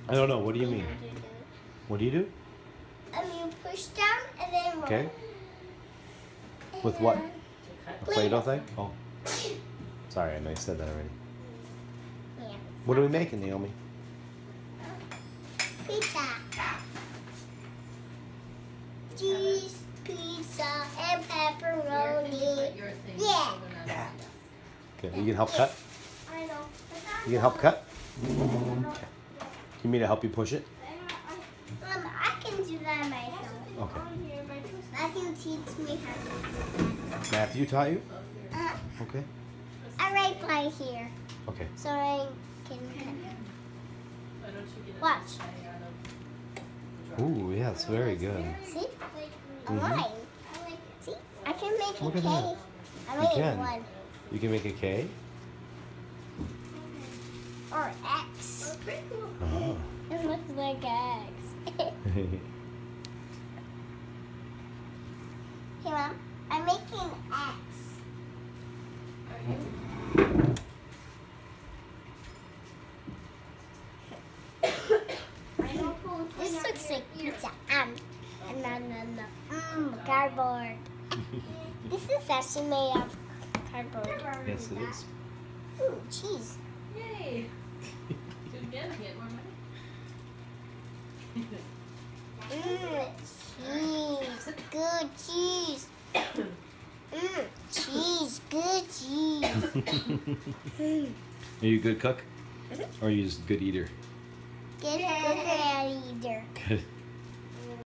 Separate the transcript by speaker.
Speaker 1: I don't know. What do you mean? What do you do?
Speaker 2: You push down and then roll.
Speaker 1: Okay. With what? A Play-Doh thing? Oh. Sorry, I know you said that already.
Speaker 2: Yeah.
Speaker 1: What are we making, Naomi?
Speaker 2: Pizza. Cheese, pizza, and pepperoni. Yeah.
Speaker 1: Yeah. Okay, you can help cut?
Speaker 2: I know.
Speaker 1: You can help cut? Okay. You mean to help you push it?
Speaker 2: I can do that myself.
Speaker 1: Okay.
Speaker 2: Matthew teach me how to do
Speaker 1: Matthew taught you?
Speaker 2: that.
Speaker 1: Okay.
Speaker 2: I right by here,
Speaker 1: Okay.
Speaker 2: so I can watch.
Speaker 1: Ooh, yeah, it's very good.
Speaker 2: See? A
Speaker 1: Mhm.
Speaker 2: line. See? I can make
Speaker 1: Look
Speaker 2: a
Speaker 1: at
Speaker 2: K.
Speaker 1: that.
Speaker 2: I
Speaker 1: You
Speaker 2: made
Speaker 1: can.
Speaker 2: one.
Speaker 1: You can make a K?
Speaker 2: Or X.
Speaker 1: Oh.
Speaker 2: It looks like X. Hey, Mom. I'm making X. This looks like pizza. Cardboard. This is actually made of cardboard.
Speaker 1: Yes, it is.
Speaker 2: Ooh, cheese.
Speaker 3: Yay! Do it again, get more money.
Speaker 2: Cheese. Good cheese. Cheese. Good cheese.
Speaker 1: Are you a good cook? Or are you just a good eater?
Speaker 2: Good cooker and eater.
Speaker 1: Good.